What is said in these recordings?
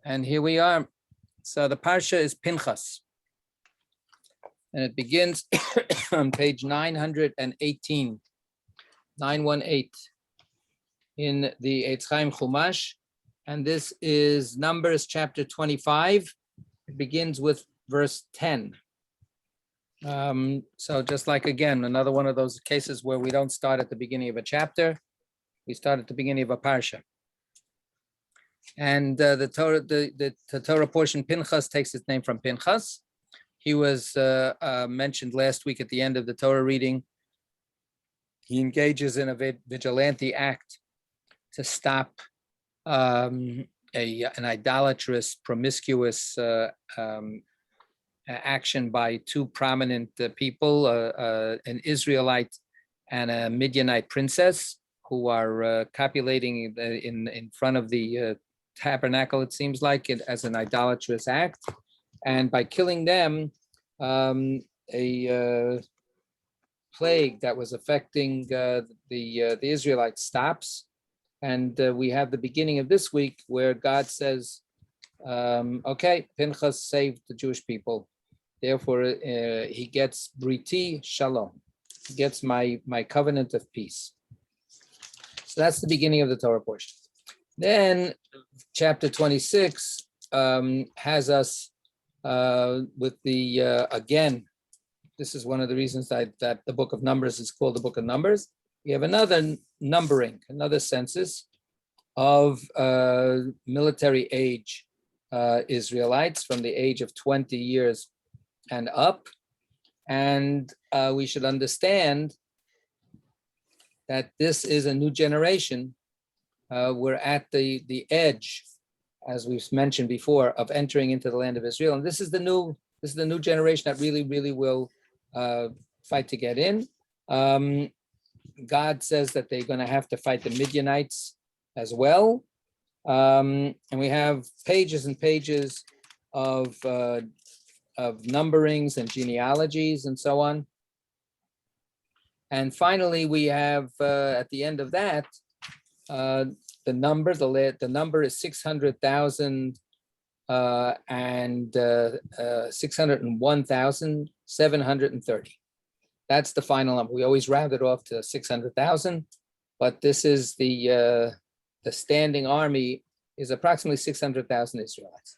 And here we are. So the parsha is Pinchas. And it begins on page 918, 918 in the Eitz Chaim Chumash. And this is Numbers chapter 25. It begins with verse 10. So just like, again, another one of those cases where we don't start at the beginning of a chapter, we start at the beginning of a parsha. And the Torah portion, Pinchas, takes its name from Pinchas. He was mentioned last week at the end of the Torah reading. He engages in a vigilante act to stop an idolatrous, promiscuous action by two prominent people, an Israelite and a Midianite princess, who are copulating in front of the tabernacle, it seems like, it as an idolatrous act. And by killing them, a plague that was affecting the Israelites stops. And we have the beginning of this week where God says, okay, Pinchas saved the Jewish people. Therefore, he gets Briti Shalom. He gets my covenant of peace. So that's the beginning of the Torah portion. Then chapter 26 has us with the, again, this is one of the reasons that the book of Numbers is called the book of Numbers. We have another numbering, another census of military age Israelites from the age of 20 years and up. And we should understand that this is a new generation. We're at the edge, as we've mentioned before, of entering into the land of Israel. And this is the new generation that really will fight to get in. God says that they're going to have to fight the Midianites as well. And we have pages and pages of numberings and genealogies and so on. And finally, we have at the end of that, the number is 600,000 and 601,730. That's the final number. We always round it off to 600,000, but this is the standing army is approximately 600,000 Israelites.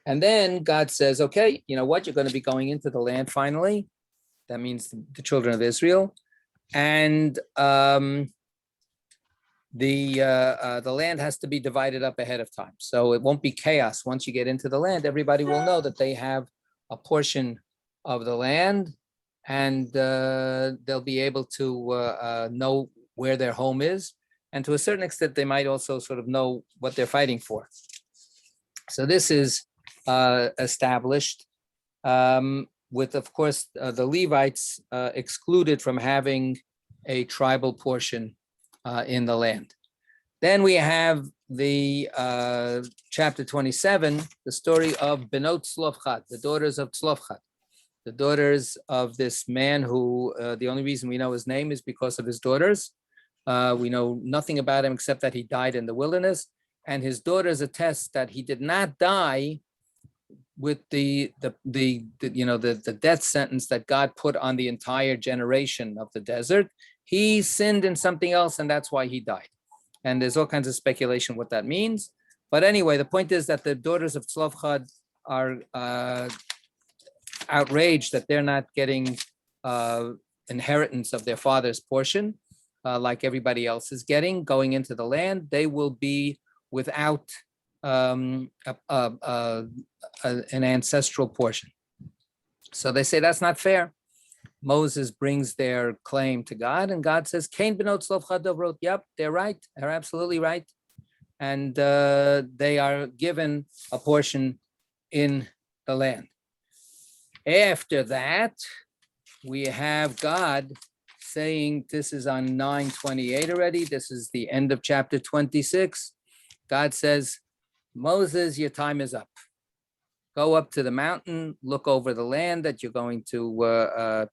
And then God says, okay, you know what? You're going to be going into the land finally. That means the children of Israel. And the land has to be divided up ahead of time. So it won't be chaos. Once you get into the land, everybody will know that they have a portion of the land, and they'll be able to know where their home is. And to a certain extent, they might also sort of know what they're fighting for. So this is established with, of course, the Levites excluded from having a tribal portion in the land. Then we have the chapter 27, the story of Benot Tzlofchad, the daughters of Tzlofchad, the daughters of this man who, the only reason we know his name is because of his daughters. We know nothing about him except that he died in the wilderness, and his daughters attest that he did not die with the death sentence that God put on the entire generation of the desert. He sinned in something else, and that's why he died. And there's all kinds of speculation what that means. But anyway, the point is that the daughters of Tzlofchad are outraged that they're not getting inheritance of their father's portion, like everybody else is getting. Going into the land, they will be without an ancestral portion. So they say that's not fair. Moses brings their claim to God, and God says, Cain benot Tzlofchad wrote, yep, they're right. They're absolutely right. And they are given a portion in the land. After that, we have God saying, this is on 9:28 already. This is the end of chapter 26. God says, Moses, your time is up. Go up to the mountain, look over the land that you're going to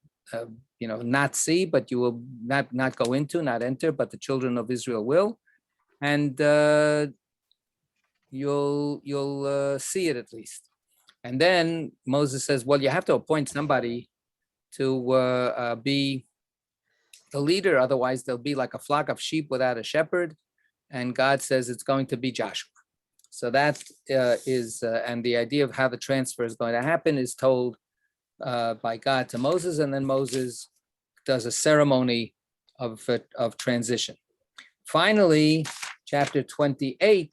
not see, but you will not go into, not enter, but the children of Israel will. And you'll see it at least. And then Moses says, well, you have to appoint somebody to be the leader. Otherwise, there'll be like a flock of sheep without a shepherd. And God says it's going to be Joshua. So that is, and the idea of how the transfer is going to happen is told by God to Moses, and then Moses does a ceremony of transition. Finally, chapter 28,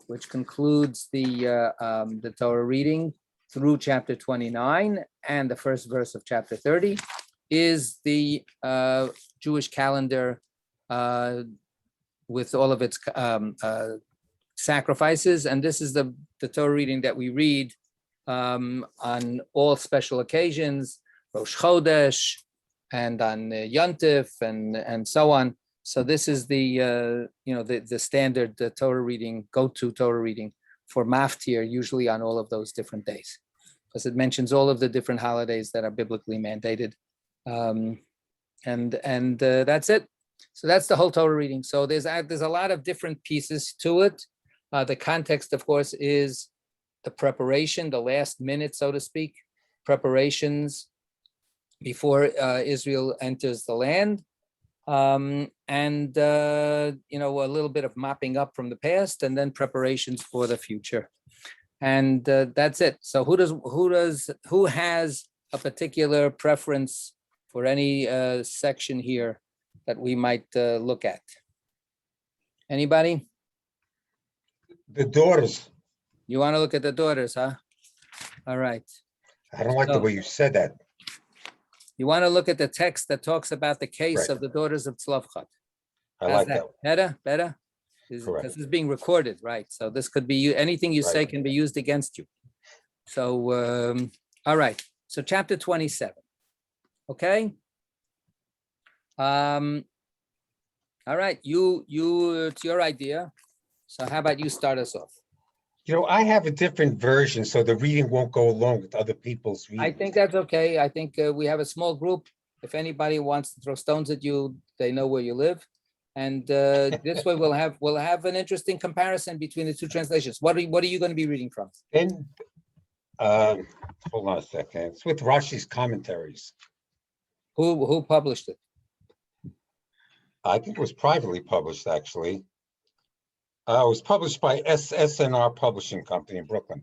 which concludes the Torah reading through chapter 29 and the first verse of chapter 30, is the Jewish calendar with all of its sacrifices. And this is the Torah reading that we read on all special occasions, Rosh Chodesh, and on Yontif, and so on. So this is the standard Torah reading, go-to Torah reading for Maftir, usually on all of those different days, because it mentions all of the different holidays that are biblically mandated, and that's it. So that's the whole Torah reading. So there's a lot of different pieces to it. The context, of course, is the preparation, the last minute, so to speak, preparations before Israel enters the land, and a little bit of mopping up from the past, and then preparations for the future, and that's it. So who has a particular preference for any section here that we might look at? Anybody? The daughters. You want to look at the daughters, huh? All right. I don't like the way you said that. You want to look at the text that talks about the case Right. of the daughters of Tzlofchad. I like that. Better? Correct. This is being recorded, right? So this could be, anything you say Right. can be used against you. So, all right. So chapter 27. Okay. All right. It's your idea. So how about you start us off? I have a different version, so the reading won't go along with other people's reading. I think that's okay. I think we have a small group. If anybody wants to throw stones at you, they know where you live. And this way we'll have an interesting comparison between the two translations. What are you going to be reading from? Then, hold on a second. It's with Rashi's commentaries. Who published it? I think it was privately published, actually. It was published by SNR Publishing Company in Brooklyn.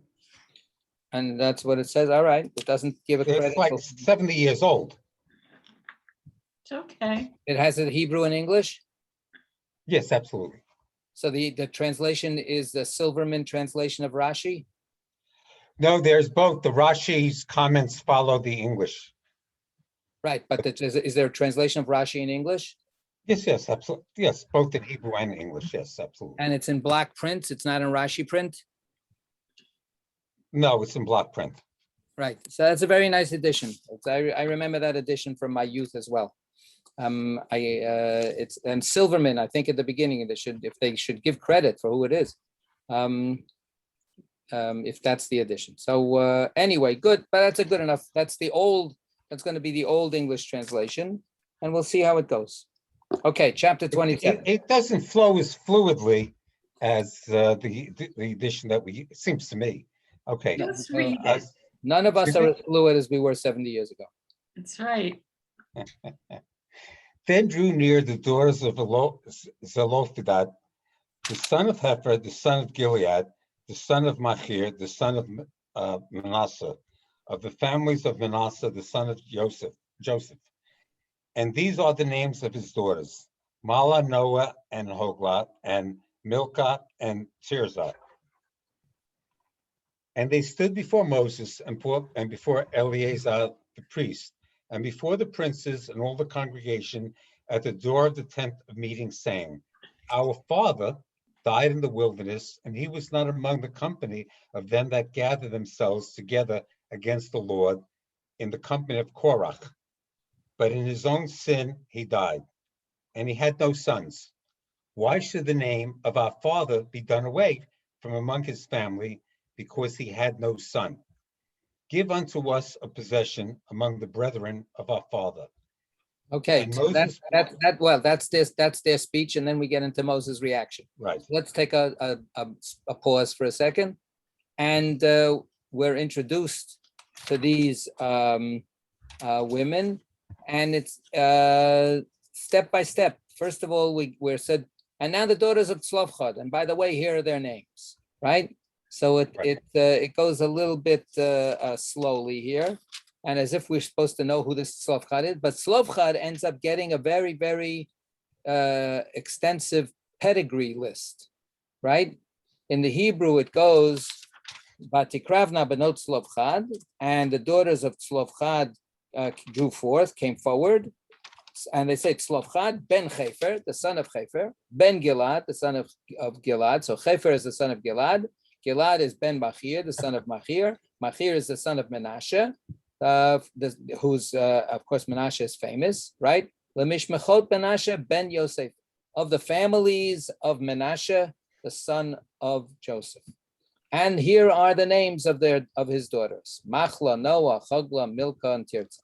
And that's what it says. All right. It doesn't give a credit. It's like 70 years old. It's okay. It has a Hebrew and English. Yes, absolutely. So the translation is the Silverman translation of Rashi. No, there's both. The Rashi's comments follow the English. Right, but is there a translation of Rashi in English? Yes, absolutely. Yes, both in Hebrew and English. Yes, absolutely. And it's in block print. It's not in Rashi print. No, it's in block print. Right. So that's a very nice edition. I remember that edition from my youth as well. It's and Silverman. I think at the beginning if they should give credit for who it is, if that's the edition. So anyway, good. But that's a good enough. That's going to be the old English translation, and we'll see how it goes. Okay, chapter 27. It doesn't flow as fluidly as the edition that it seems to me. Okay. Let's read it. None of us are as fluid as we were 70 years ago. That's right. Then drew near the daughters of Zelophehad, the son of Hefer, the son of Gilead, the son of Machir, the son of Manasseh, of the families of Manasseh, the son of Joseph. And these are the names of his daughters: Mala, Noah, and Hogla, and Milcah, and Tirzah. And they stood before Moses and before Eleazar the priest, and before the princes and all the congregation at the door of the tent of meeting, saying, Our father died in the wilderness, and he was not among the company of them that gather themselves together against the Lord in the company of Korach. But in his own sin he died, and he had no sons. Why should the name of our father be done away from among his family, because he had no son? Give unto us a possession among the brethren of our father. Okay, And so Moses, well, that's their speech, and then we get into Moses' reaction. right, Let's take a pause for a second, and we're introduced to these women, and it's step by step. First of all, we're said, and now the daughters of Tzlofchad, and by the way, here are their names, right? So it goes a little bit slowly here, and as if we're supposed to know who this Tzlofchad is, but Tzlofchad ends up getting a very, very extensive pedigree list, right? In the Hebrew, it goes, Vatikravna benot Tzlofchad, and the daughters of Tzlofchad drew forth, came forward, and they say Tzlofchad ben Chefer, the son of Chefer, ben Gilad, the son of Gilad. So Chefer is the son of Gilad. Gilad is ben Machir, the son of Machir. Machir is the son of Menashe, who's, of course, Menashe is famous, right? Lemishmechot Menashe ben Yosef, of the families of Menashe, the son of Joseph. And here are the names of his daughters: Machla, Noah, Chogla, Milcah, and Tirza.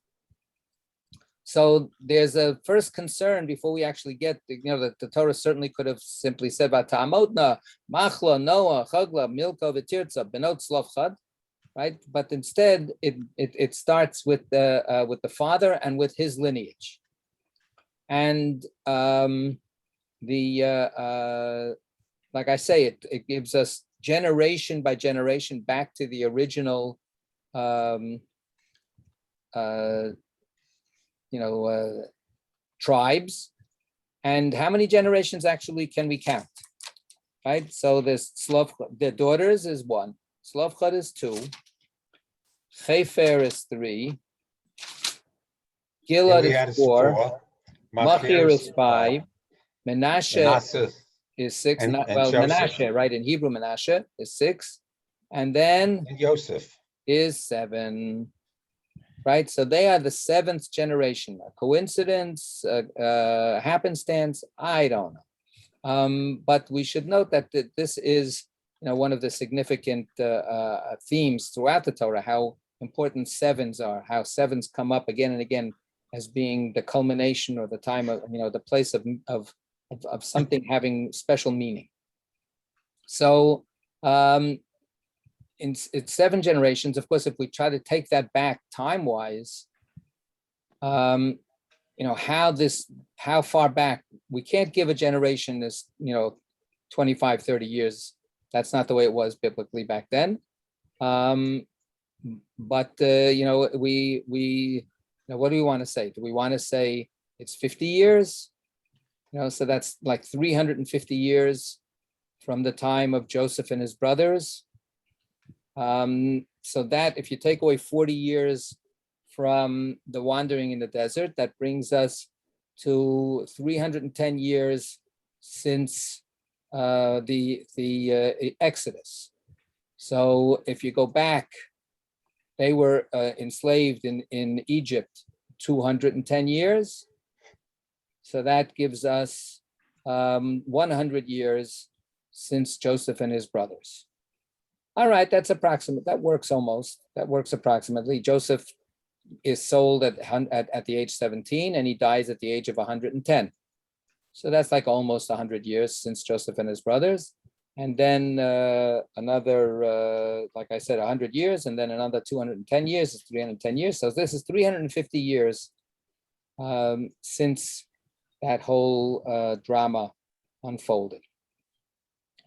So there's a first concern before we actually get, that the Torah certainly could have simply said, Vata'amotna, Machla, Noah, Chogla, Milcah, Tirza, Benot Tzlofchad, right? But instead, it starts with the father and with his lineage, and like I say, it gives us generation by generation back to the original, tribes. And how many generations actually can we count? Right. So there's the daughters is 1, Tzlofchad is 2, Chefer is 3, Gilad is 4, Machir is 5, Menashe is 6. and Menashe, right? In Hebrew, Menashe is 6, and then Joseph is 7, right? So they are the 7th generation. A coincidence, happenstance, I don't know. But we should note that this is, one of the significant themes throughout the Torah, how important 7s are, how 7s come up again and again as being the culmination or the time of, the place of something having special meaning. So it's 7 generations. Of course, if we try to take that back time-wise, how far back, we can't give a generation as, 25, 30 years. That's not the way it was biblically back then. But what do we want to say? Do we want to say it's 50 years? So that's like 350 years from the time of Joseph and his brothers. So that if you take away 40 years from the wandering in the desert, that brings us to 310 years since the Exodus. So if you go back, they were enslaved in Egypt 210 years. So that gives us 100 years since Joseph and his brothers. All right, that's approximate. That works almost. That works approximately. Joseph is sold at the age 17, and he dies at the age of 110. So that's like almost 100 years since Joseph and his brothers. And then another, like I said, 100 years, and then another 210 years is 310 years. So this is 350 years since that whole drama unfolded.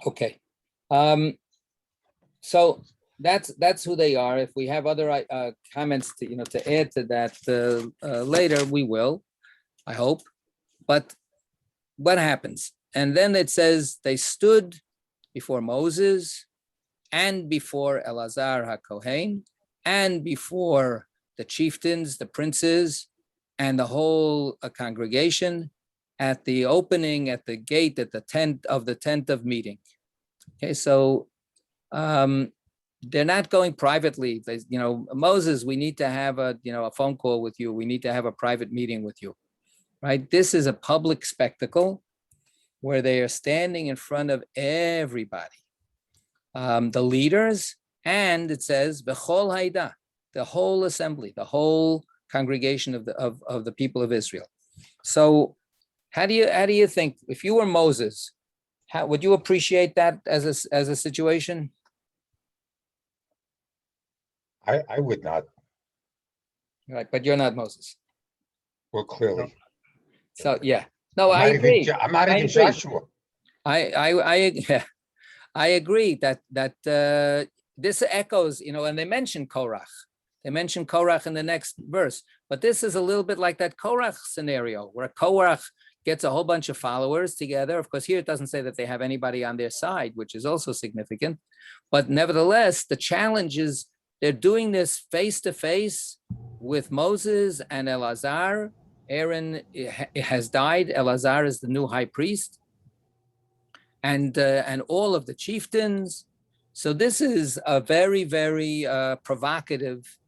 Okay. So that's who they are. If we have other comments to add to that later, we will, I hope. But what happens? And then it says they stood before Moses and before Elazar HaKohen and before the chieftains, the princes, and the whole congregation at the opening, at the gate, at the tent of meeting. Okay, so they're not going privately. They, Moses, we need to have a phone call with you. We need to have a private meeting with you, right? This is a public spectacle where they are standing in front of everybody, the leaders, and it says Bechol Haida, the whole assembly, the whole congregation of the people of Israel. So how do you think, if you were Moses, how would you appreciate that as a situation? I would not, Right, but you're not Moses. well, clearly. So yeah, no, I agree. I'm not I even agree. Joshua. I I agree that this echoes, and they mention Korach. They mention Korach in the next verse, but this is a little bit like that Korach scenario where Korach gets a whole bunch of followers together. Of course, here it doesn't say that they have anybody on their side, which is also significant. But nevertheless, the challenge is they're doing this face to face with Moses and Elazar. Aaron has died. Elazar is the new high priest, and all of the chieftains. So this is a very, very provocative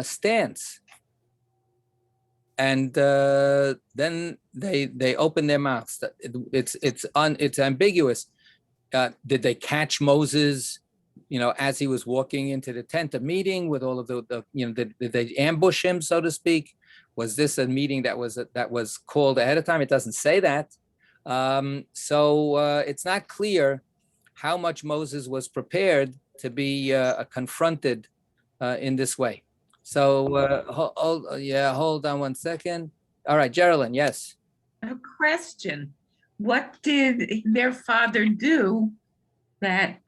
stance. And then they open their mouths. It's ambiguous. Did they catch Moses, as he was walking into the tent of meeting with all of did they ambush him, so to speak? Was this a meeting that was called ahead of time? It doesn't say that. So it's not clear how much Moses was prepared to be confronted in this way. So hold on one second. All right, Geraldine, yes. A question. What did their father do that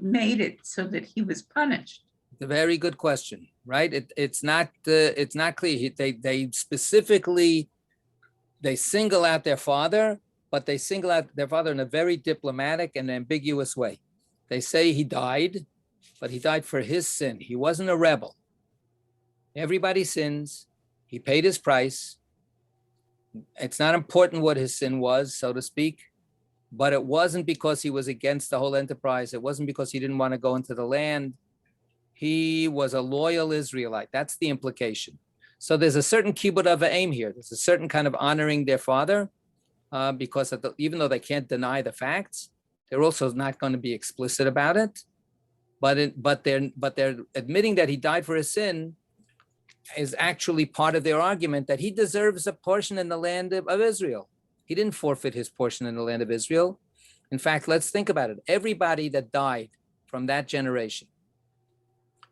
made it so that he was punished? It's a very good question, right? It's not clear. They specifically single out their father, but they single out their father in a very diplomatic and ambiguous way. They say he died, but he died for his sin. He wasn't a rebel. Everybody sins. He paid his price. It's not important what his sin was, so to speak, but it wasn't because he was against the whole enterprise. It wasn't because he didn't want to go into the land. He was a loyal Israelite. That's the implication. So there's a certain kibbud of aim here. There's a certain kind of honoring their father, because even though they can't deny the facts, they're also not going to be explicit about it. But they're admitting that he died for his sin is actually part of their argument that he deserves a portion in the land of Israel. He didn't forfeit his portion in the land of Israel. In fact, let's think about it. Everybody that died from that generation,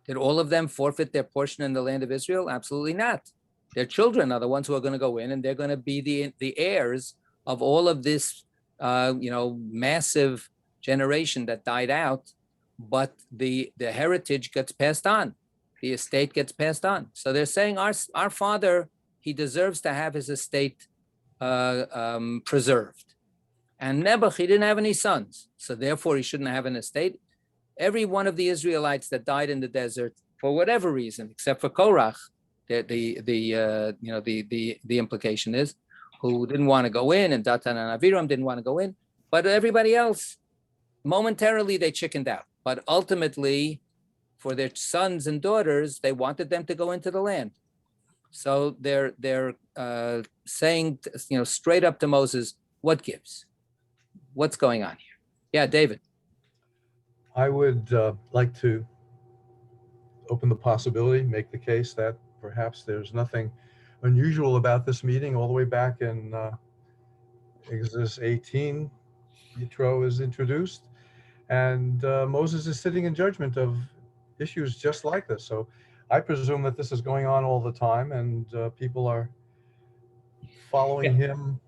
did all of them forfeit their portion in the land of Israel? Absolutely not. Their children are the ones who are going to go in, and they're going to be the heirs of all of this, massive generation that died out. But the heritage gets passed on, the estate gets passed on. So they're saying our father, he deserves to have his estate preserved. And Nebuch, he didn't have any sons, so therefore he shouldn't have an estate. Every one of the Israelites that died in the desert, for whatever reason, except for Korach, the implication is, who didn't want to go in, and Datan and Aviram didn't want to go in, but everybody else, momentarily they chickened out. But ultimately, for their sons and daughters, they wanted them to go into the land. So they're saying, straight up to Moses, what gives? What's going on here? Yeah, David. I would like to open the possibility, make the case that perhaps there's nothing unusual about this meeting. All the way back in Exodus 18, Yitro is introduced, and Moses is sitting in judgment of issues just like this. So I presume that this is going on all the time, and people are following him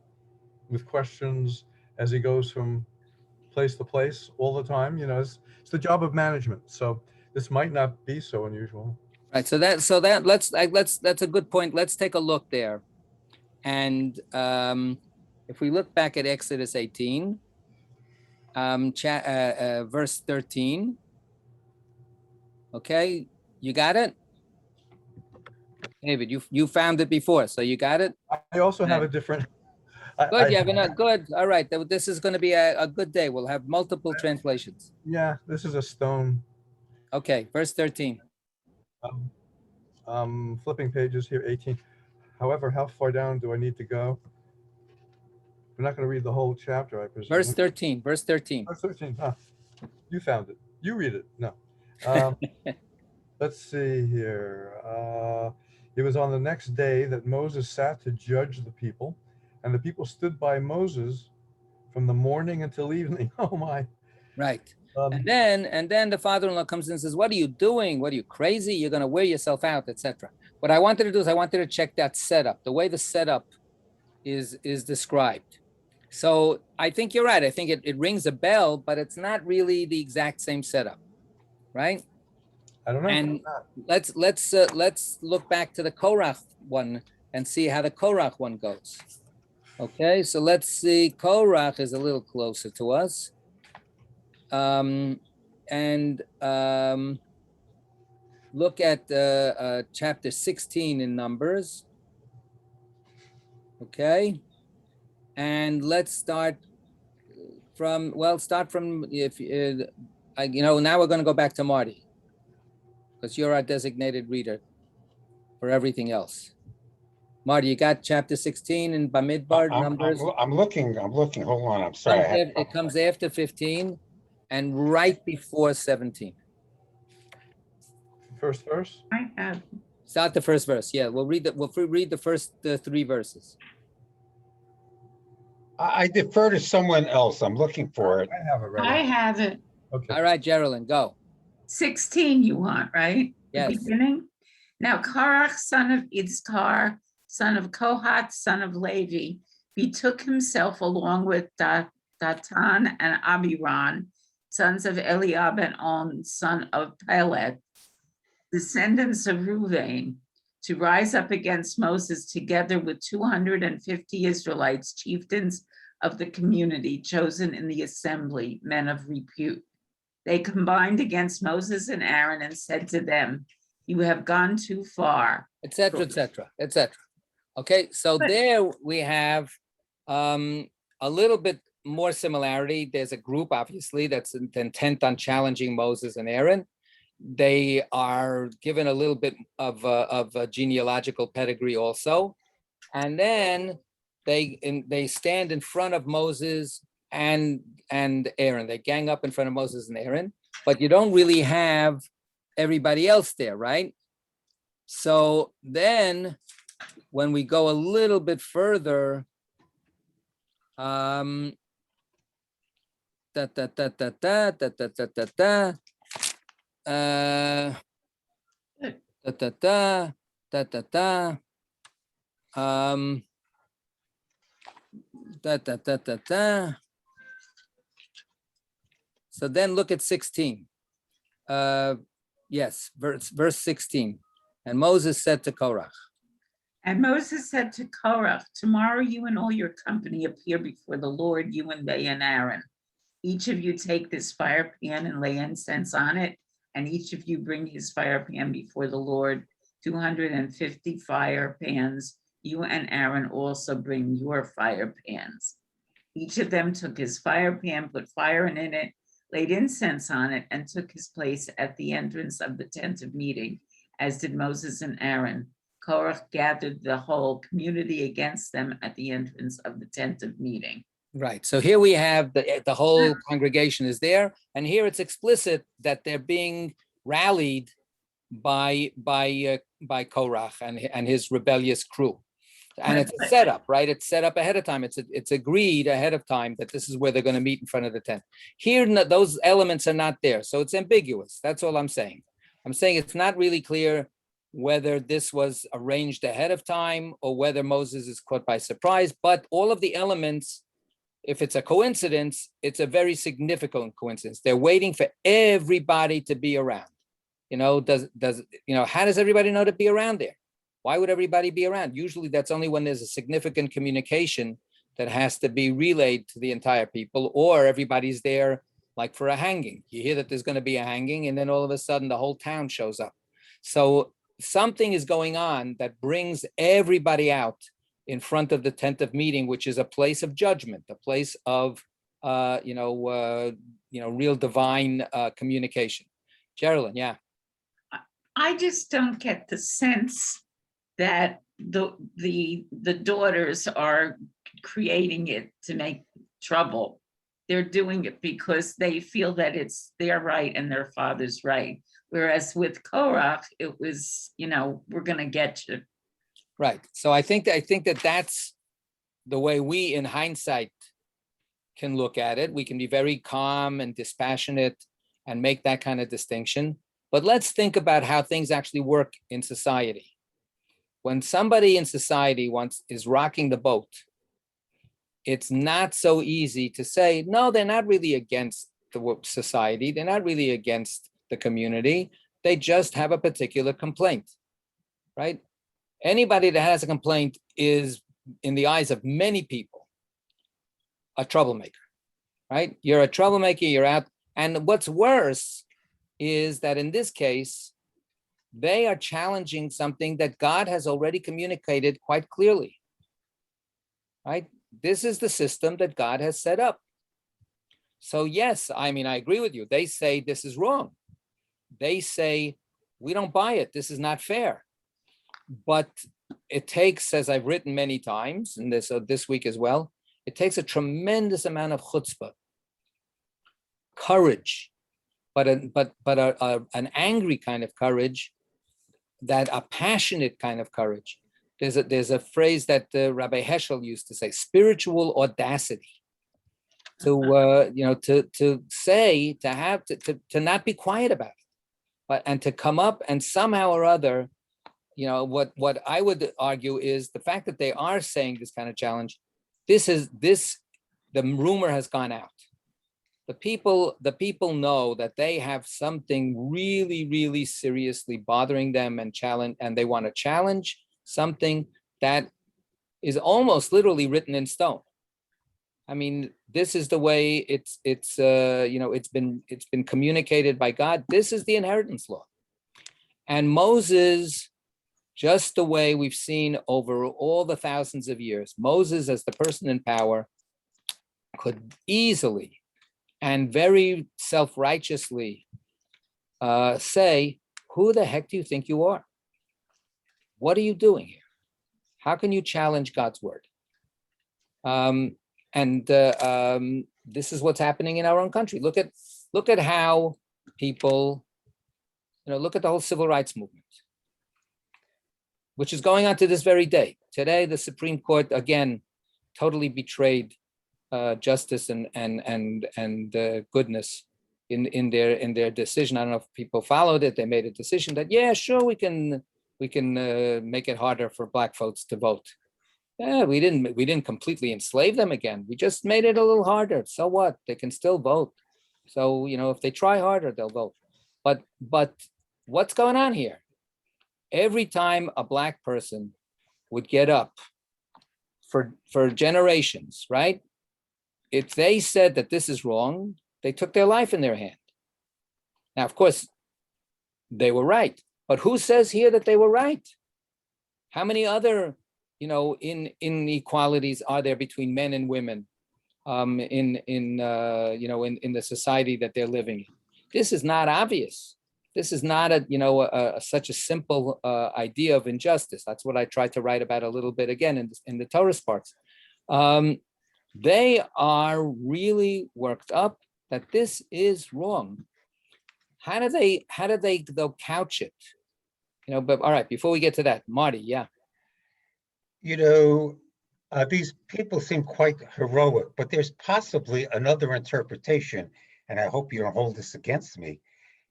with questions as he goes from place to place all the time. It's the job of management. So this might not be so unusual. Right. So that's a good point. Let's take a look there. And if we look back at Exodus 18, verse 13. Okay, you got it? David, you found it before, so you got it? I also have a different... Good, good. All right, this is going to be a good day. We'll have multiple translations. Yeah, this is a stone. Okay, verse 13. Flipping pages here, 18. However, how far down do I need to go? We're not going to read the whole chapter, I presume. Verse 13. Verse 13. Verse 13. You found it. You read it. No. Let's see here. It was on the next day that Moses sat to judge the people, and the people stood by Moses from the morning until evening. Oh my. Right. Um, And then the father-in-law comes in and says, what are you doing? What are you, crazy? You're going to wear yourself out, etc. What I wanted to do is I wanted to check that setup, the way the setup is described. So I think you're right. I think it rings a bell, but it's not really the exact same setup, right? I don't know. And let's look back to the Korach one and see how the Korach one goes. Okay, so let's see. Korach is a little closer to us. Look at chapter 16 in Numbers. Okay, and let's start from, if now we're going to go back to Marty, because you're our designated reader for everything else. Marty, you got chapter 16 in Bamidbar, Numbers. I'm looking, hold on, I'm sorry. It comes after 15 and right before 17. First verse? I have, Start the first verse. Yeah, we'll read the first three verses. I defer to someone else. I'm looking for it. I have it right. I have it. Okay. All right, Geraldine, go. 16 you want, right? The Yes. beginning? Now Korach, son of Itzkar, son of Kohath, son of Levi, betook himself along with Datan and Abiram, sons of Eliab and On, son of Peleth, descendants of Reuven, to rise up against Moses together with 250 Israelites, chieftains of the community chosen in the assembly, men of repute. They combined against Moses and Aaron and said to them, you have gone too far. Etc. Etc. Etc. Okay, so But- there we have a little bit more similarity. There's a group, obviously, that's intent on challenging Moses and Aaron. They are given a little bit of a genealogical pedigree also, and then they stand in front of Moses and Aaron. They gang up in front of Moses and Aaron, but you don't really have everybody else there, right? So then when we go a little bit further, da da da da da da da da da da da. Da da da da da da. Da da da da da. So then look at 16. Yes, verse 16. And Moses said to Korach. And Moses said to Korach, tomorrow you and all your company appear before the Lord, you and they and Aaron. Each of you take this fire pan and lay incense on it, and each of you bring his fire pan before the Lord, 250 fire pans. You and Aaron also bring your fire pans. Each of them took his fire pan, put fire in it, laid incense on it, and took his place at the entrance of the tent of meeting, as did Moses and Aaron. Korach gathered the whole community against them at the entrance of the tent of meeting. Right. So here we have the whole congregation is there, and here it's explicit that they're being rallied by Korach and his rebellious crew. And it's a setup, right? It's set up ahead of time. It's agreed ahead of time that this is where they're going to meet in front of the tent. Here, those elements are not there, so it's ambiguous. That's all I'm saying. I'm saying it's not really clear whether this was arranged ahead of time or whether Moses is caught by surprise. But all of the elements, if it's a coincidence, it's a very significant coincidence. They're waiting for everybody to be around. How does everybody know to be around there? Why would everybody be around? Usually that's only when there's a significant communication that has to be relayed to the entire people, or everybody's there like for a hanging. You hear that there's going to be a hanging, and then all of a sudden the whole town shows up. So something is going on that brings everybody out in front of the tent of meeting, which is a place of judgment, a place of real divine communication. Geraldine, yeah. I just don't get the sense that the daughters are creating it to make trouble. they're doing it because they feel that it's their right and their father's right. Whereas with Korach, it was, we're gonna get you. Right. So I think that that's the way we, in hindsight, can look at it. We can be very calm and dispassionate and make that kind of distinction. But let's think about how things actually work in society. When somebody in society is rocking the boat, it's not so easy to say, no, they're not really against the society. They're not really against the community. They just have a particular complaint, right? Anybody that has a complaint is, in the eyes of many people, a troublemaker, right? You're a troublemaker, you're out. And what's worse is that in this case, they are challenging something that God has already communicated quite clearly, right? This is the system that God has set up. So yes, I agree with you. They say this is wrong. They say, we don't buy it. This is not fair. But it takes, as I've written many times, and this week as well, it takes a tremendous amount of chutzpah, courage, but an angry kind of courage, that a passionate kind of courage. There's a phrase that Rabbi Heschel used to say: spiritual audacity. To say, to not be quiet about it, and to come up and somehow or other, what I would argue is the fact that they are saying this kind of challenge. The rumor has gone out. The people know that they have something really, really seriously bothering them and they want to challenge something that is almost literally written in stone. This is the way it's been communicated by God. This is the inheritance law. And Moses, just the way we've seen over all the thousands of years, Moses, as the person in power, could easily and very self-righteously say, who the heck do you think you are? What are you doing here? How can you challenge God's word? This is what's happening in our own country. Look at how people, look at the whole civil rights movement, which is going on to this very day. Today, the Supreme Court again totally betrayed justice and goodness in their decision. I don't know if people followed it. They made a decision that, yeah, sure, we can make it harder for Black folks to vote. Yeah, we didn't completely enslave them again. We just made it a little harder. So what? They can still vote. So if they try harder, they'll vote. But what's going on here? Every time a Black person would get up for generations, right? If they said that this is wrong, they took their life in their hand. Now, of course, they were right. But who says here that they were right? How many other, inequalities are there between men and women in the society that they're living in? This is not obvious. This is not such a simple idea of injustice. That's what I tried to write about a little bit again in the Torah parts. They are really worked up that this is wrong. How do they they'll couch it? But all right, before we get to that, Marty, yeah. These people seem quite heroic, but there's possibly another interpretation, and I hope you don't hold this against me,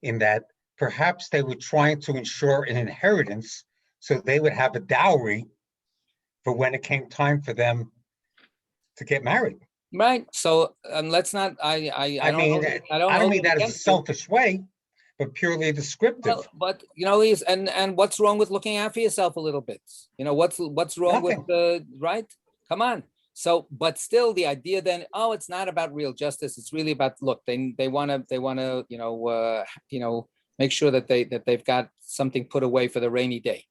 in that perhaps they were trying to ensure an inheritance so they would have a dowry for when it came time for them to get married. Right. So let's not. I don't mean that as a selfish way, but purely descriptive. Well, but and what's wrong with looking out for yourself a little bit? What's wrong Nothing. with right? Come on. So, but still, the idea then, it's not about real justice. It's really about, look, they want to make sure that they've got something put away for the rainy day,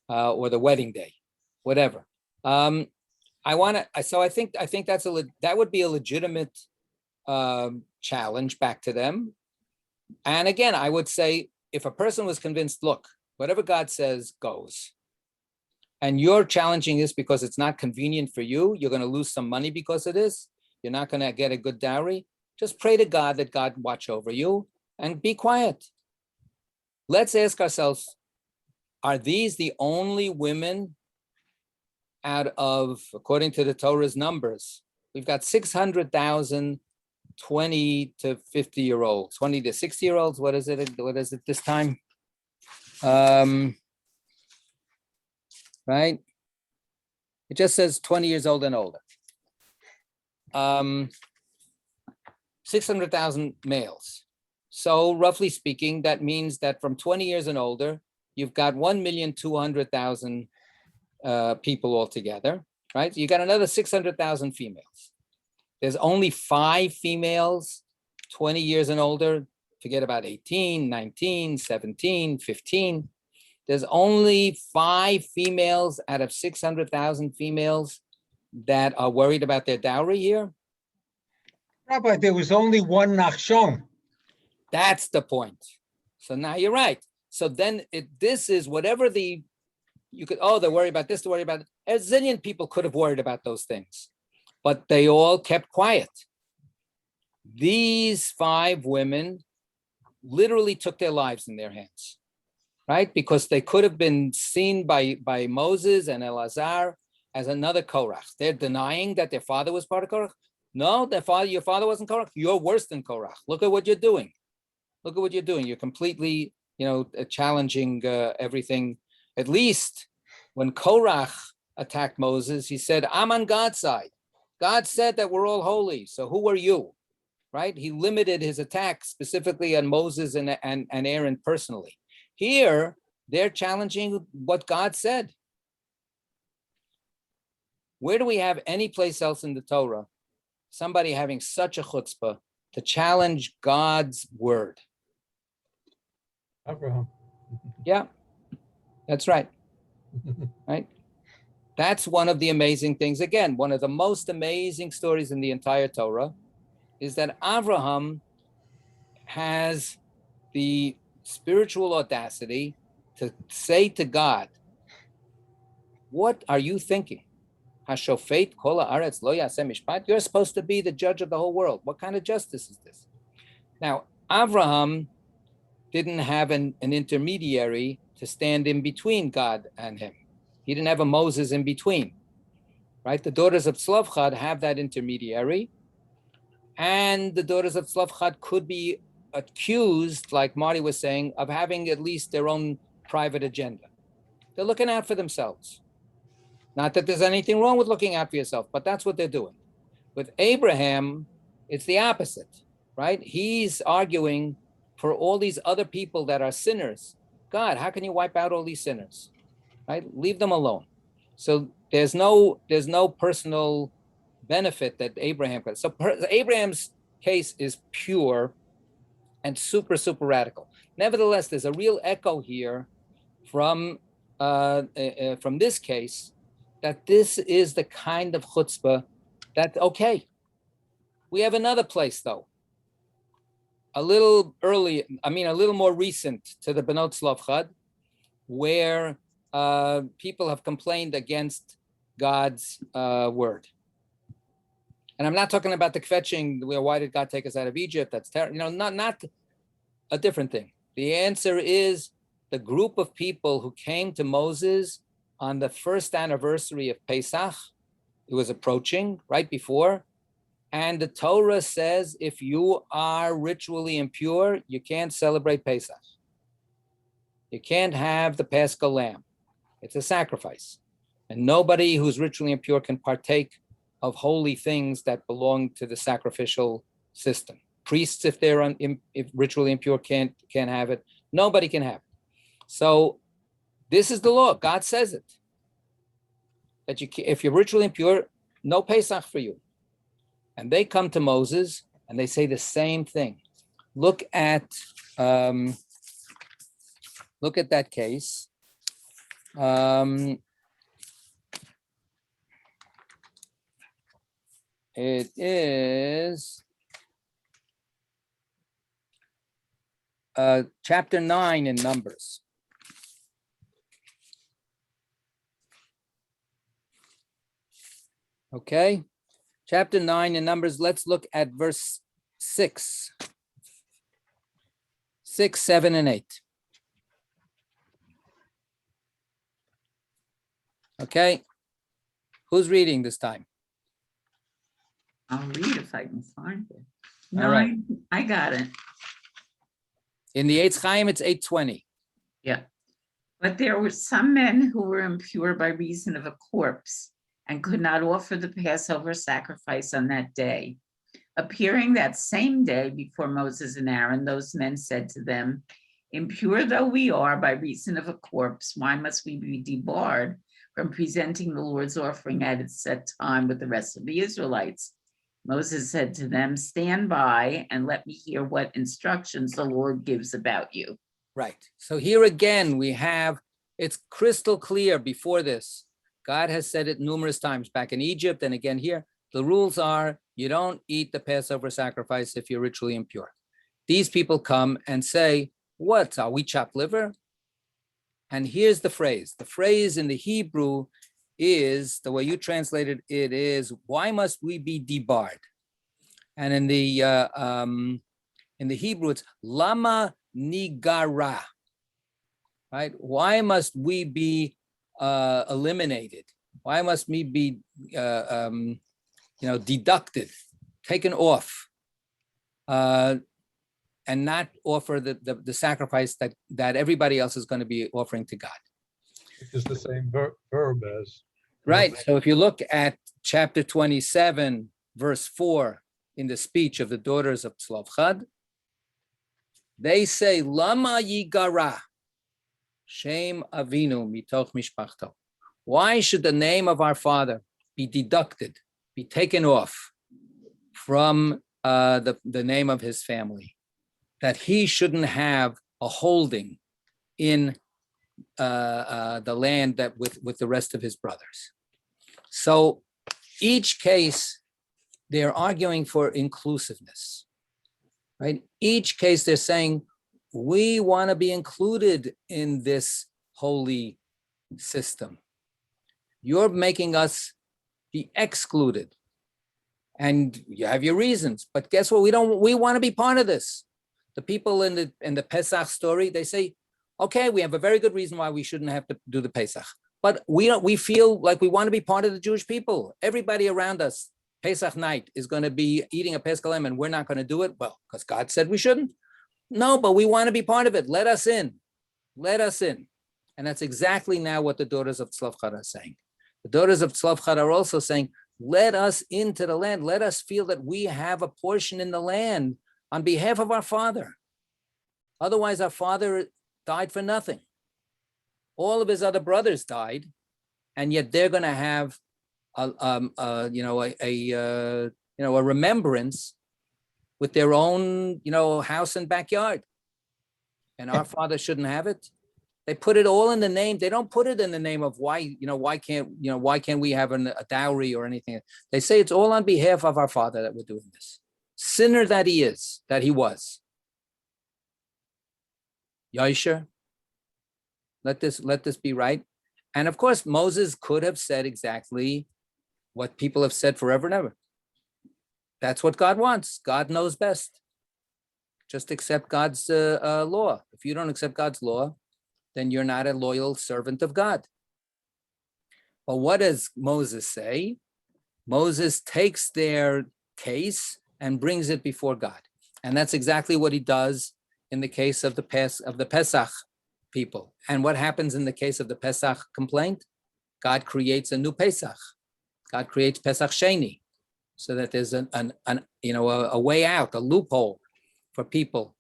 or the wedding day, whatever. So I think that would be a legitimate challenge back to them. And again, I would say, if a person was convinced, look, whatever God says goes, and you're challenging this because it's not convenient for you, you're going to lose some money because of this, you're not going to get a good dowry, Just pray to God that God watch over you and be quiet. Let's ask ourselves, are these the only women out of, according to the Torah's numbers, we've got 600,000 20 to 50-year-olds, 20 to 60-year-olds. What is it? What is it this time? Right? It just says 20 years old and older. 600,000 males. So roughly speaking, that means that from 20 years and older, you've got 1,200,000 people altogether, right? You got another 600,000 females. There's only 5 females, 20 years and older. Forget about 18, 19, 17, 15. There's only 5 females out of 600,000 females that are worried about their dowry here. Rabbi, there was only one Nachshon. That's the point. So now you're right. So then this is whatever you could, they're worried about this, they're worried about it. A zillion people could have worried about those things, but they all kept quiet. These 5 women literally took their lives in their hands, right? Because they could have been seen by Moses and Elazar as another Korach. They're denying that their father was part of Korach. No, your father wasn't Korach. You're worse than Korach. Look at what you're doing. Look at what you're doing. You're completely, challenging everything. At least when Korach attacked Moses, he said, I'm on God's side. God said that we're all holy. So who are you? Right? He limited his attack specifically on Moses and Aaron personally. Here, they're challenging what God said. Where do we have any place else in the Torah somebody having such a chutzpah to challenge God's word? Abraham. Yeah, that's right. Right? That's one of the amazing things. Again, one of the most amazing stories in the entire Torah is that Abraham has the spiritual audacity to say to God, what are you thinking? Hashofet kol haaretz lo yaseh mishpat. You're supposed to be the judge of the whole world. What kind of justice is this? Now, Abraham didn't have an intermediary to stand in between God and him. He didn't have a Moses in between, right? The daughters of Tzlofchad have that intermediary, and the daughters of Tzlofchad could be accused, like Marty was saying, of having at least their own private agenda. They're looking out for themselves. Not that there's anything wrong with looking out for yourself, but that's what they're doing. With Abraham, it's the opposite, right? He's arguing for all these other people that are sinners. God, how can you wipe out all these sinners? Right? Leave them alone. So there's no personal benefit that Abraham got. So Abraham's case is pure and super, super radical. Nevertheless, there's a real echo here from this case that this is the kind of chutzpah that, okay. We have another place though, a little more recent to the Benot Tzlofchad, where people have complained against God's word. And I'm not talking about the kvetching, why did God take us out of Egypt? That's terrible. Not a different thing. The answer is the group of people who came to Moses on the first anniversary of Pesach. It was approaching right before. And the Torah says, if you are ritually impure, you can't celebrate Pesach. You can't have the Paschal lamb. It's a sacrifice. And nobody who's ritually impure can partake of holy things that belong to the sacrificial system. Priests, if they're if ritually impure, can't have it. Nobody can have it. So this is the law. God says it. That if you're ritually impure, no Pesach for you. And they come to Moses and they say the same thing. Look at that case. It is chapter 9 in Numbers. Okay, chapter 9 in Numbers. Let's look at verse 6, 7, and 8. Okay. Who's reading this time? I'll read if I can find it. All right. 9, I got it. In the Eitz Chaim, it's 8:20. Yeah. But there were some men who were impure by reason of a corpse and could not offer the Passover sacrifice on that day. Appearing that same day before Moses and Aaron, those men said to them, impure though we are by reason of a corpse, why must we be debarred from presenting the Lord's offering at its set time with the rest of the Israelites? Moses said to them, stand by and let me hear what instructions the Lord gives about you. Right. So here again, we have, it's crystal clear before this. God has said it numerous times back in Egypt and again here. The rules are you don't eat the Passover sacrifice if you're ritually impure. These people come and say, what, are we chopped liver? And here's the phrase. The phrase in the Hebrew is, the way you translated it is, why must we be debarred? And in the Hebrew, it's lama nigara, right? Why must we be eliminated? Why must we be, deducted, taken off, and not offer the sacrifice that everybody else is going to be offering to God? Which is the same verb as. Right. So if you look at chapter 27, verse 4, in the speech of the daughters of Tzlofchad, they say, Lama yigara, Shem Avinu mitoch mishpachto. Why should the name of our father be deducted, be taken off from the name of his family? That he shouldn't have a holding in the land that with the rest of his brothers. So each case, they're arguing for inclusiveness, right? Each case they're saying, we want to be included in this holy system. You're making us be excluded. And you have your reasons, but guess what? We want to be part of this. The people in the Pesach story, they say, okay, we have a very good reason why we shouldn't have to do the Pesach. But we feel like we want to be part of the Jewish people. Everybody around us, Pesach night is going to be eating a Pesach lamb and we're not going to do it. Well, because God said we shouldn't. No, but we want to be part of it. Let us in. Let us in. And that's exactly now what the daughters of Tzlofchad are saying. The daughters of Tzlofchad are also saying, let us into the land. Let us feel that we have a portion in the land on behalf of our father. Otherwise, our father died for nothing. All of his other brothers died, and yet they're going to have a remembrance with their own, house and backyard. And our father shouldn't have it. They put it all in the name. They don't put it in the name of why can't we have a dowry or anything? They say it's all on behalf of our father that we're doing this. Sinner that he was. Yosher, let this be right. And of course, Moses could have said exactly what people have said forever and ever. That's what God wants. God knows best. Just accept God's law. If you don't accept God's law, then you're not a loyal servant of God. But what does Moses say? Moses takes their case and brings it before God. And that's exactly what he does in the case of the Pesach people. And what happens in the case of the Pesach complaint? God creates a new Pesach. God creates Pesach Sheni, so that there's a way out, a loophole for people.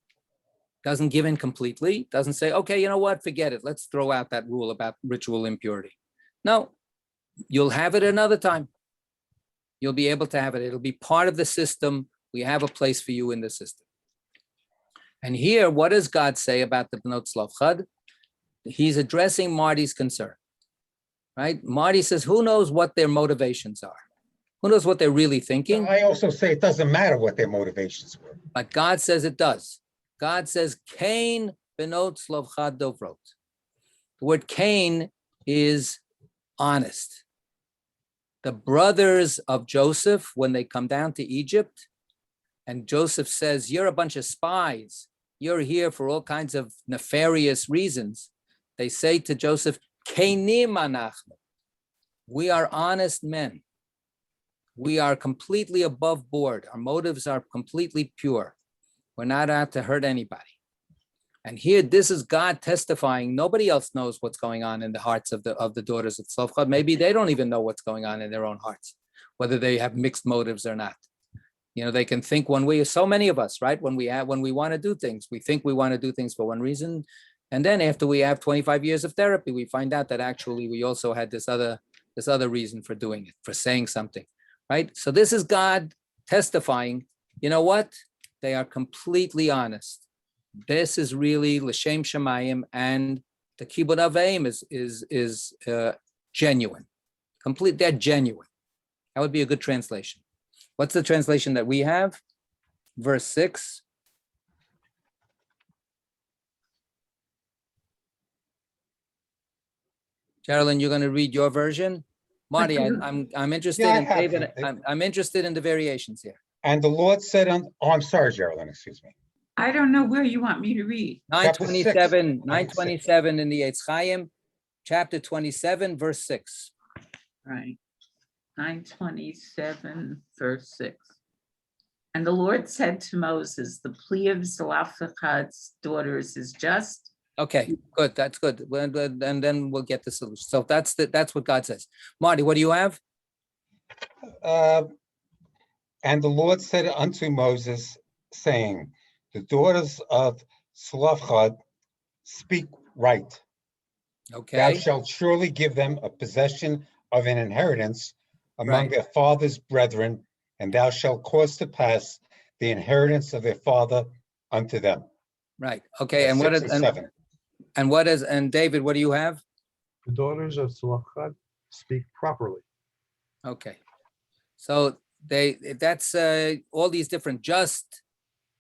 Doesn't give in completely, doesn't say, okay, you know what, forget it. Let's throw out that rule about ritual impurity. No, you'll have it another time. You'll be able to have it. It'll be part of the system. We have a place for you in the system. And here, what does God say about the Bnot Tzlofchad? He's addressing Marty's concern, right? Marty says, who knows what their motivations are? Who knows what they're really thinking? I also say it doesn't matter what their motivations were. But God says it does. God says, Cain Bnot Tzlofchad Dovrot. The word Cain is honest. The brothers of Joseph, when they come down to Egypt, and Joseph says, you're a bunch of spies. You're here for all kinds of nefarious reasons. They say to Joseph, Keinim anachnu. We are honest men. We are completely above board. Our motives are completely pure. We're not out to hurt anybody. And here, this is God testifying. Nobody else knows what's going on in the hearts of the daughters of Tzlofchad. Maybe they don't even know what's going on in their own hearts, whether they have mixed motives or not. They can think one way. So many of us, right? When we want to do things, we think we want to do things for one reason, and then after we have 25 years of therapy, we find out that actually we also had this other reason for doing it, for saying something, right? So this is God testifying. You know what? They are completely honest. This is really l'shem shamayim, and the kibbud aveim is genuine, complete. They're genuine. That would be a good translation. What's the translation that we have? Verse 6. Carolyn, you're going to read your version. Marty, I'm interested Yeah, I in have David. it. I'm interested in the variations here. And the Lord said, I'm sorry, Geraldine, excuse me. I don't know where you want me to read. Chapter 6. 927 in the Eitz Chaim, chapter 27, verse 6. Right. 927, verse 6. And the Lord said to Moses, the plea of Zelophehad's daughters is just. Okay, good. That's good. And then we'll get the solution. So that's what God says. Marty, what do you have? And the Lord said unto Moses, saying, the daughters of Zelophehad speak right. Thou Okay, shalt surely give them a possession of an inheritance among Right. their father's brethren, and thou shalt cause to pass the inheritance of their father unto them. right. Okay, and 6 and 7. and David, what do you have? The daughters of Zelophehad speak properly. Okay, so that's all these different just,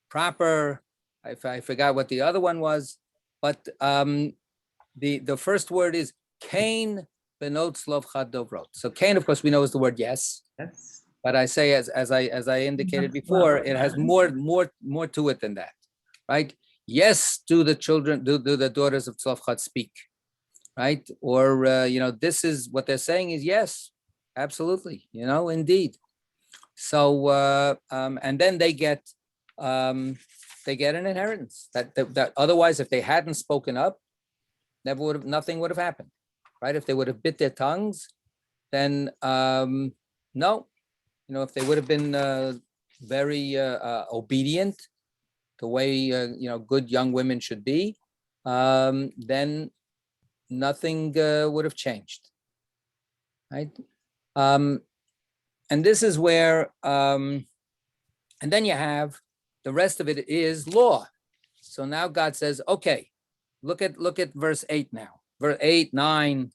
proper. I forgot what the other one was, but the first word is Cain benot Zelophehad dovrot. So Cain, of course, we know is the word yes, That's but I say as I indicated before, it has more to it than that, right? Yes, do the children, do the daughters of Zelophehad speak, right? Or this is what they're saying is yes, absolutely, indeed. So and then they get an inheritance that otherwise, if they hadn't spoken up, nothing would have happened, right? If they would have bit their tongues, then no, if they would have been very obedient, the way good young women should be, then nothing would have changed, right? And this is where, and then you have the rest of it is law. So now God says, okay, look at verse 8 now. Verse 8, 9,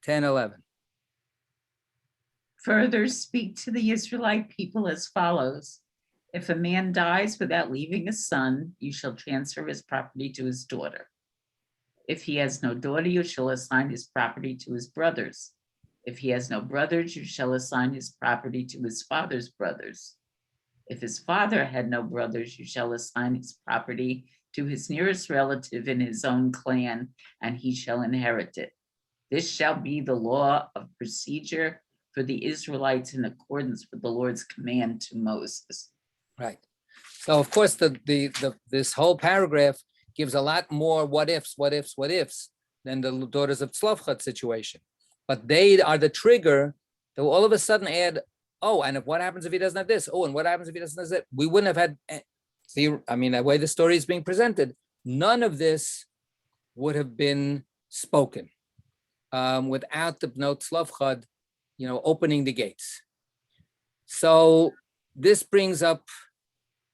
10, 11. further speak to the Israelite people as follows. If a man dies without leaving a son, you shall transfer his property to his daughter. If he has no daughter, you shall assign his property to his brothers. If he has no brothers, you shall assign his property to his father's brothers. If his father had no brothers, you shall assign his property to his nearest relative in his own clan, and he shall inherit it. This shall be the law of procedure for the Israelites in accordance with the Lord's command to Moses. Right. So of course, this whole paragraph gives a lot more what ifs than the daughters of Tzlofchad situation. But they are the trigger that will all of a sudden add, oh, and what happens if he doesn't have this? Oh, and what happens if he doesn't have that? We wouldn't have had, the way the story is being presented, none of this would have been spoken without the Bnot Tzlofchad, opening the gates. So this brings up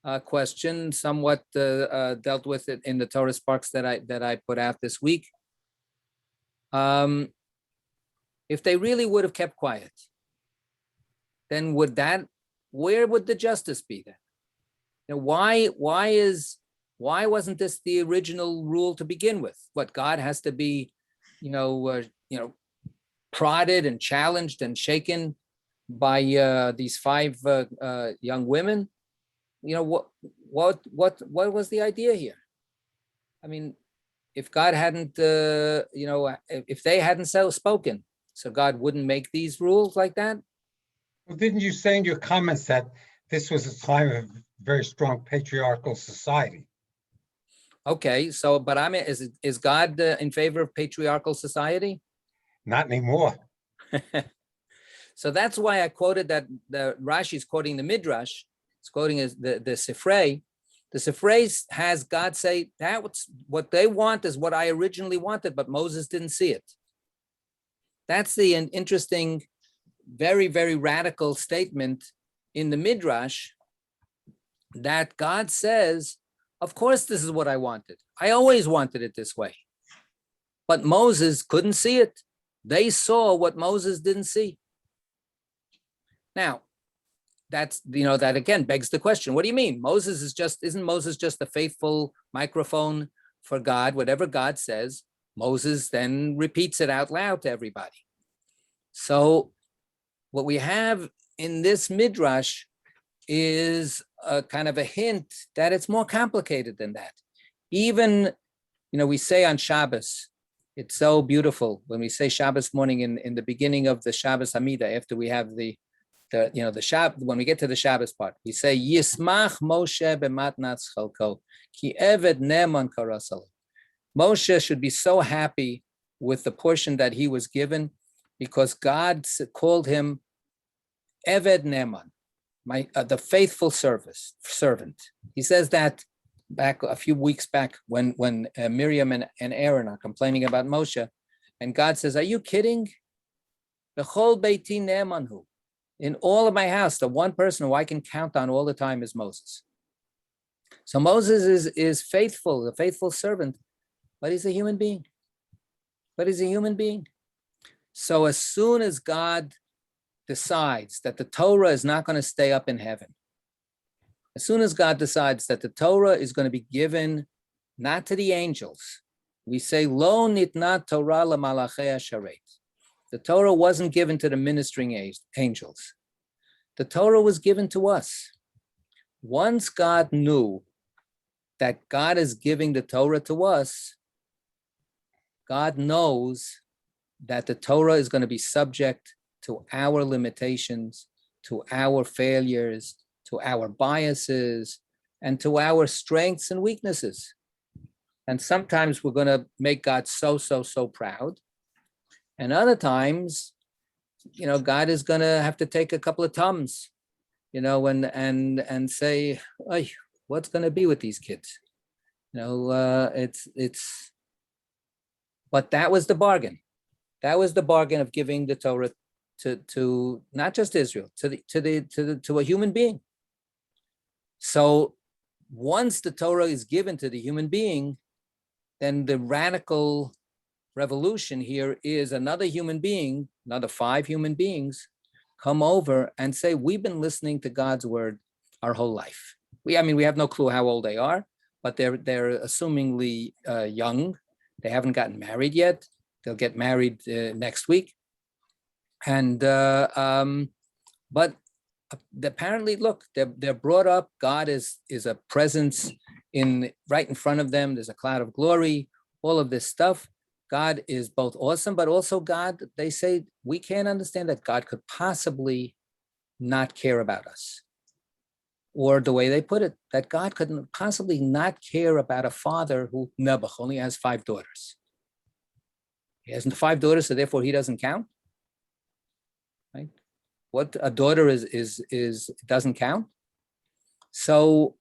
a question somewhat dealt with it in the Torah Sparks that I put out this week. If they really would have kept quiet, then where would the justice be then? Why wasn't this the original rule to begin with? What, God has to be, prodded and challenged and shaken by these five young women. What was the idea here? I mean, if God hadn't, if they hadn't spoken, so God wouldn't make these rules like that. Well, didn't you say in your comments that this was a time of very strong patriarchal society? Okay, so but is God in favor of patriarchal society? Not anymore. So that's why I quoted that the Rashi is quoting the Midrash. It's quoting the Sifrei. The Sifrei has God say that what they want is what I originally wanted, but Moses didn't see it. That's the interesting, very, very radical statement in the Midrash that God says, of course, this is what I wanted. I always wanted it this way. But Moses couldn't see it. They saw what Moses didn't see. Now, that again begs the question, what do you mean? Isn't Moses just a faithful microphone for God? Whatever God says, Moses then repeats it out loud to everybody. So what we have in this Midrash is a kind of a hint that it's more complicated than that. Even, we say on Shabbos, it's so beautiful when we say Shabbos morning in the beginning of the Shabbos Hamida, after we have the Shabbos, when we get to the Shabbos part, we say Yismach Moshe b'matnat chalko ki eved ne'eman karasal. Moshe should be so happy with the portion that he was given because God called him Eved Ne'eman, the faithful servant. He says that back a few weeks back when Miriam and Aaron are complaining about Moshe, and God says, "Are you kidding? B'chol beiti ne'emanhu." In all of my house, the one person who I can count on all the time is Moses. So Moses is faithful, the faithful servant, but he's a human being. So as soon as God decides that the Torah is not going to stay up in heaven, as soon as God decides that the Torah is going to be given not to the angels, we say, Lo nitna Torah lamalachei hasharet. The Torah wasn't given to the ministering angels. The Torah was given to us. Once God knew that God is giving the Torah to us, God knows that the Torah is going to be subject to our limitations, to our failures, to our biases, and to our strengths and weaknesses. And sometimes we're going to make God so proud. And other times, God is going to have to take a couple of tums, and say, "Ay, what's going to be with these kids?" But that was the bargain. That was the bargain of giving the Torah to not just Israel, to a human being. So once the Torah is given to the human being, then the radical revolution here is another human being, another 5 human beings come over and say, we've been listening to God's word our whole life. We have no clue how old they are, but they're assumingly young. They haven't gotten married yet. They'll get married next week. And but apparently, look, they're brought up. God is a presence right in front of them. There's a cloud of glory, all of this stuff. God is both awesome, but also God, they say, we can't understand that God could possibly not care about us. Or the way they put it, that God couldn't possibly not care about a father who, Nebuch, only has 5 daughters. He has 5 daughters, so therefore he doesn't count. Right? What a daughter is doesn't count. So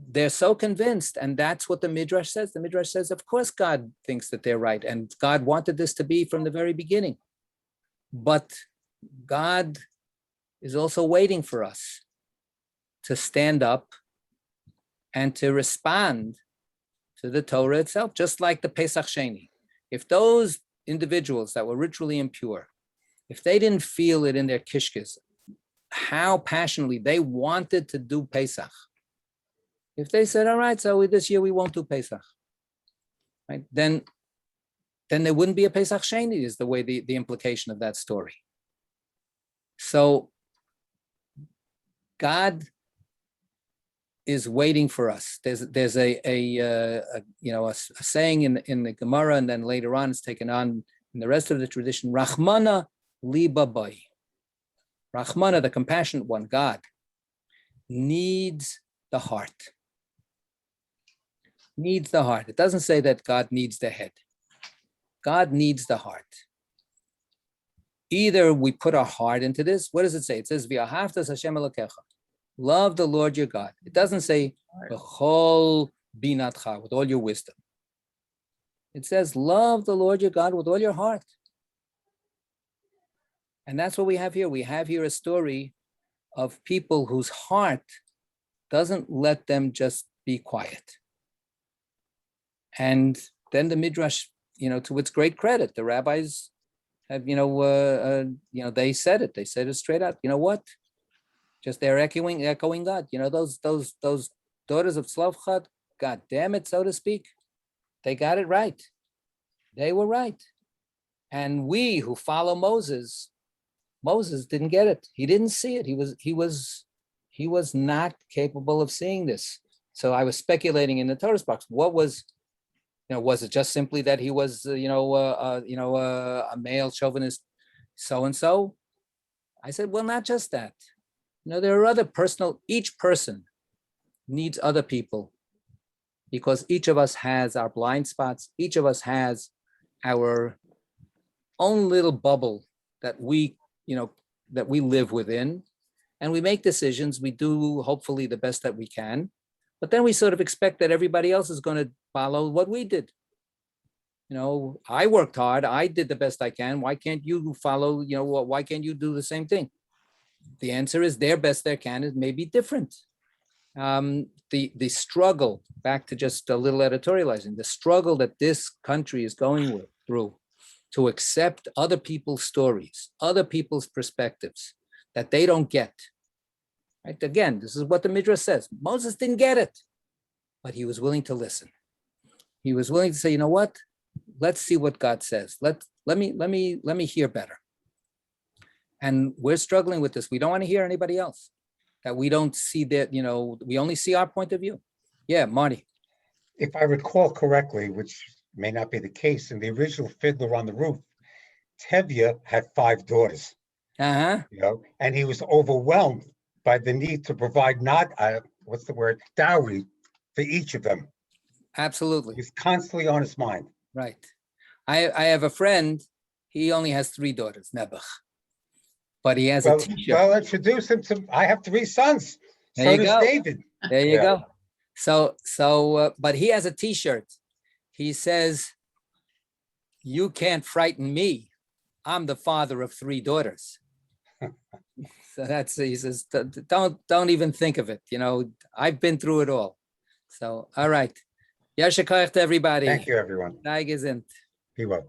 they're so convinced, and that's what the Midrash says. The Midrash says, of course, God thinks that they're right, and God wanted this to be from the very beginning. But God is also waiting for us to stand up and to respond to the Torah itself, just like the Pesach Sheni. If those individuals that were ritually impure, if they didn't feel it in their kishkes, how passionately they wanted to do Pesach, if they said, all right, so this year we won't do Pesach, right? Then there wouldn't be a Pesach Sheni, is the way the implication of that story. So God is waiting for us. There's a saying in the Gemara, and then later on it's taken on in the rest of the tradition. Rahmana liba bai. Rahmana, the compassionate one, God, needs the heart. Needs the heart. It doesn't say that God needs the head. God needs the heart. Either we put our heart into this. What does it say? It says, "V'ahavtas Hashem Elokecha." Love the Lord your God. It doesn't say, "B'chol binatcha," with all your wisdom. It says, love the Lord your God with all your heart. And that's what we have here. We have here a story of people whose heart doesn't let them just be quiet. And then the Midrash, to its great credit, the rabbis have, they said it. They said it straight out. You know what? Just they're echoing God. Those daughters of Tzlofchad, God damn it, so to speak, they got it right. They were right. And we who follow Moses didn't get it. He didn't see it. He was not capable of seeing this. So I was speculating in the Torah box. What was, was it just simply that he was, a male chauvinist, so-and-so? I said, well, not just that. There are other each person needs other people, because each of us has our blind spots. Each of us has our own little bubble that we live within, and we make decisions. We do hopefully the best that we can, but then we sort of expect that everybody else is going to follow what we did. I worked hard. I did the best I can. Why can't you follow, why can't you do the same thing? The answer is their best they can is maybe different. The struggle, back to just a little editorializing, the struggle that this country is going through to accept other people's stories, other people's perspectives that they don't get. Right? Again, this is what the Midrash says. Moses didn't get it, but he was willing to listen. He was willing to say, you know what? Let's see what God says. Let me hear better. And we're struggling with this. We don't want to hear anybody else. That we don't see that, we only see our point of view. Yeah, Marty. If I recall correctly, which may not be the case, in the original Fiddler on the Roof, Tevye had 5 daughters. And he was overwhelmed by the need to provide dowry for each of them. Absolutely. He's constantly on his mind. Right. I have a friend, he only has 3 daughters, Nebuch. But he has a t-shirt. Well, introduce him to, I have 3 sons. There you go. David. There you go. So, but he has a t-shirt. He says, you can't frighten me. I'm the father of 3 daughters. So he says, don't even think of it. I've been through it all. So, all right. Yasher koach to everybody. Thank you, everyone. Be well.